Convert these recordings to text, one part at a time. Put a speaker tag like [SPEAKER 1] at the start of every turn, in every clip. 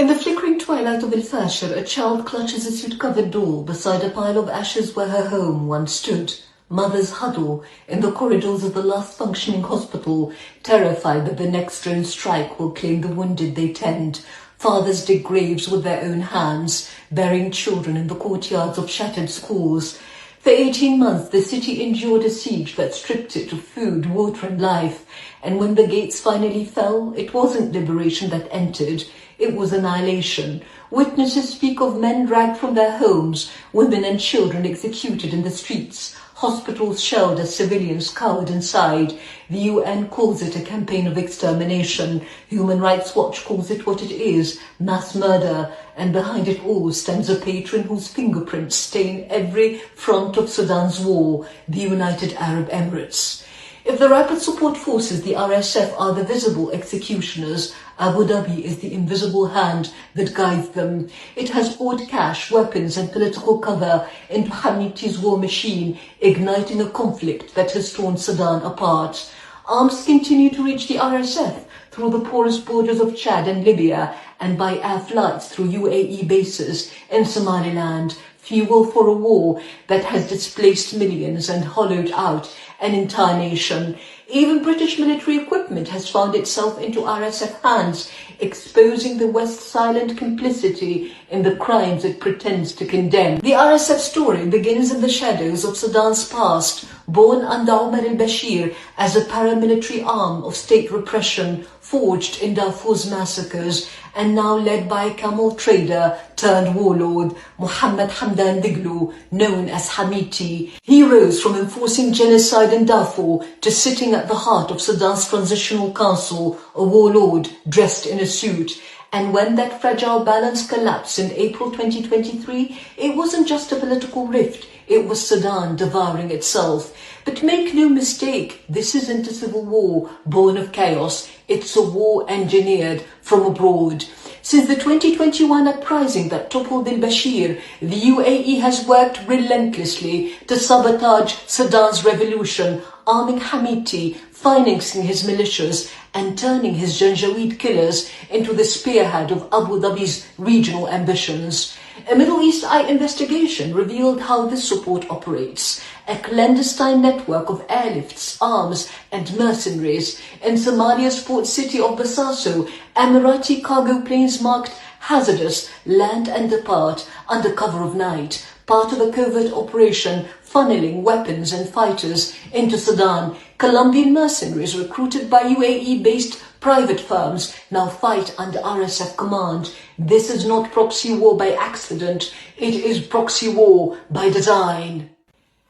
[SPEAKER 1] In the flickering twilight of Al-Fashir, a child clutches a soot-covered doll beside a pile of ashes where her home once stood. Mothers huddle in the corridors of the last functioning hospital, terrified that the next drone strike will claim the wounded they tend. Fathers dig graves with their own hands, burying children in the courtyards of shattered schools. For 18 months, the city endured a siege that stripped it of food, water and life. And when the gates finally fell, it wasn't liberation that entered, it was annihilation. Witnesses speak of men dragged from their homes, women and children executed in the streets, hospitals shelled as civilians cowered inside. The UN calls it a campaign of extermination. Human Rights Watch calls it what it is, mass murder. And behind it all stands a patron whose fingerprints stain every front of Sudan's war, the United Arab Emirates. If the Rapid Support Forces, the RSF, are the visible executioners, Abu Dhabi is the invisible hand that guides them. It has poured cash, weapons and political cover into Hamiti's war machine, igniting a conflict that has torn Sudan apart. Arms continue to reach the RSF through the porous borders of Chad and Libya and by air flights through UAE bases in Somaliland. Fuel for a war that has displaced millions and hollowed out an entire nation. Even British military equipment has found itself into RSF hands, exposing the West's silent complicity in the crimes it pretends to condemn. The RSF story begins in the shadows of Sudan's past, born under Omar al-Bashir as a paramilitary arm of state repression forged in Darfur's massacres, and now led by a camel trader turned warlord, Mohammed Hamdan Daglo, known as Hamiti. He rose from enforcing genocide in Darfur to sitting at the heart of Sudan's Transitional Council, a warlord dressed in a suit. And when that fragile balance collapsed in April 2023, it wasn't just a political rift, it was Sudan devouring itself. But make no mistake, this isn't a civil war born of chaos, it's a war engineered from abroad. Since the 2021 uprising that toppled al-Bashir, the UAE has worked relentlessly to sabotage Sudan's revolution, arming Hamiti, financing his militias, and turning his Janjaweed killers into the spearhead of Abu Dhabi's regional ambitions. A Middle East Eye investigation revealed how this support operates. A clandestine network of airlifts, arms and mercenaries. In Somalia's port city of Bosaso, Emirati cargo planes marked hazardous land and depart under cover of night, part of a covert operation funneling weapons and fighters into Sudan. Colombian mercenaries recruited by UAE-based private firms now fight under RSF command. This is not proxy war by accident, it is proxy war by design.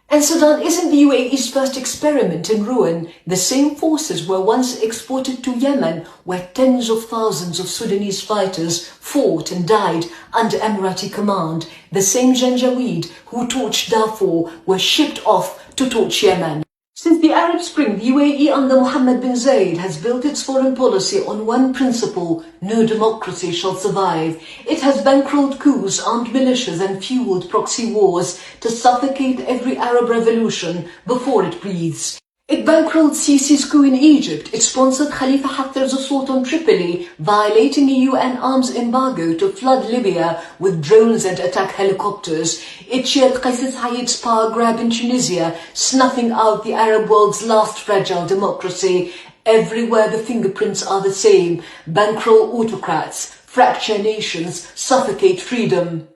[SPEAKER 1] And Sudan isn't the UAE's first experiment in ruin. The same forces were once exported to Yemen, where tens of thousands of Sudanese fighters fought and died under Emirati command. The same Janjaweed who torched Darfur were shipped off to torch Yemen. Since the Arab Spring, the UAE under Mohammed bin Zayed has built its foreign policy on one principle: no democracy shall survive. It has bankrolled coups, armed militias and fueled proxy wars to suffocate every Arab revolution before it breathes. It bankrolled Sisi's coup in Egypt. It sponsored Khalifa Haftar's assault on Tripoli, violating a UN arms embargo to flood Libya with drones and attack helicopters. It cheered Qais Said's power grab in Tunisia, snuffing out the Arab world's last fragile democracy. Everywhere the fingerprints are the same. Bankroll autocrats, fracture nations, suffocate freedom.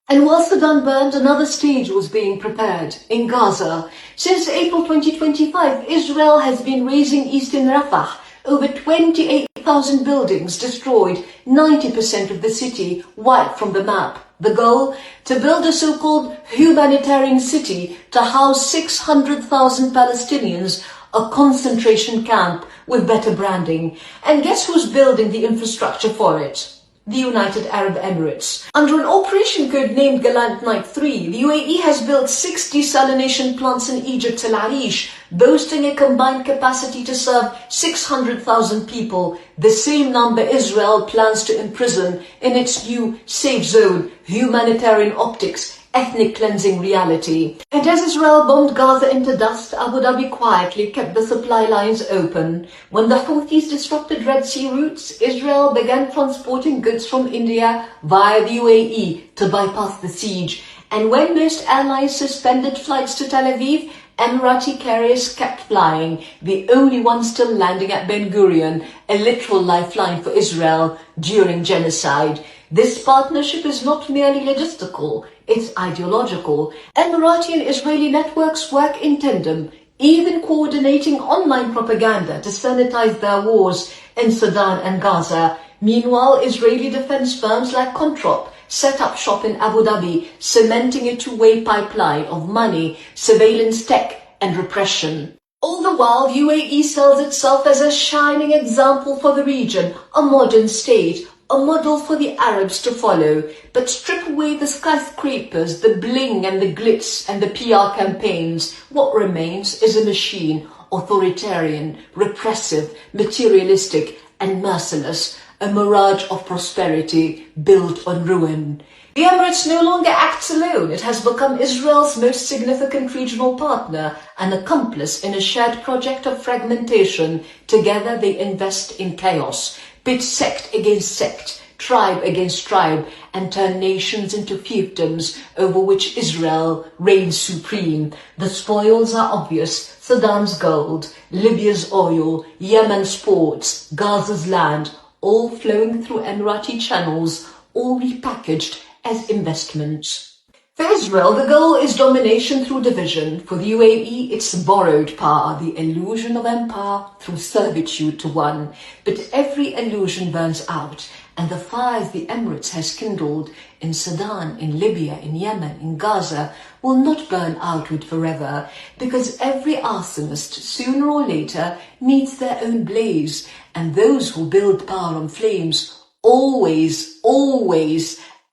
[SPEAKER 1] And while Sudan burned, another stage was being prepared in Gaza. Since April 2025, Israel has been razing eastern Rafah. Over 28,000 buildings destroyed, 90% of the city wiped from the map. The goal? To build a so-called humanitarian city to house 600,000 Palestinians, a concentration camp with better branding. And guess who's building the infrastructure for it? The United Arab Emirates. Under an operation code named Gallant Night 3, the UAE has built 6 desalination plants in Egypt's Al Arish, boasting a combined capacity to serve 600,000 people, the same number Israel plans to imprison in its new safe zone, humanitarian optics, ethnic cleansing reality. And as Israel bombed Gaza into dust, Abu Dhabi quietly kept the supply lines open. When the Houthis disrupted Red Sea routes, Israel began transporting goods from India via the UAE to bypass the siege. And when most airlines suspended flights to Tel Aviv, Emirati carriers kept flying, the only ones still landing at Ben Gurion, a literal lifeline for Israel during genocide. This partnership is not merely logistical, it's ideological. Emirati and Israeli networks work in tandem, even coordinating online propaganda to sanitize their wars in Sudan and Gaza. Meanwhile, Israeli defense firms like Controp set up shop in Abu Dhabi, cementing a two-way pipeline of money, surveillance tech and repression. All the while, UAE sells itself as a shining example for the region, a modern state, a model for the Arabs to follow. But strip away the skyscrapers, the bling and the glitz and the PR campaigns. What remains is a machine, authoritarian, repressive, materialistic and merciless, a mirage of prosperity built on ruin. The Emirates no longer acts alone. It has become Israel's most significant regional partner, an accomplice in a shared project of fragmentation. Together they invest in chaos, pit sect against sect, tribe against tribe, and turn nations into fiefdoms over which Israel reigns supreme. The spoils are obvious: Saddam's gold, Libya's oil, Yemen's ports, Gaza's land, all flowing through Emirati channels, all repackaged as investments. For Israel, the goal is domination through division. For the UAE, it's borrowed power, the illusion of empire through servitude to one. But every illusion burns out, and the fires the Emirates has kindled in Sudan, in Libya, in Yemen, in Gaza will not burn outward forever, because every arsonist, sooner or later, meets their own blaze, and those who build power on flames always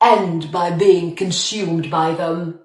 [SPEAKER 1] end by being consumed by them.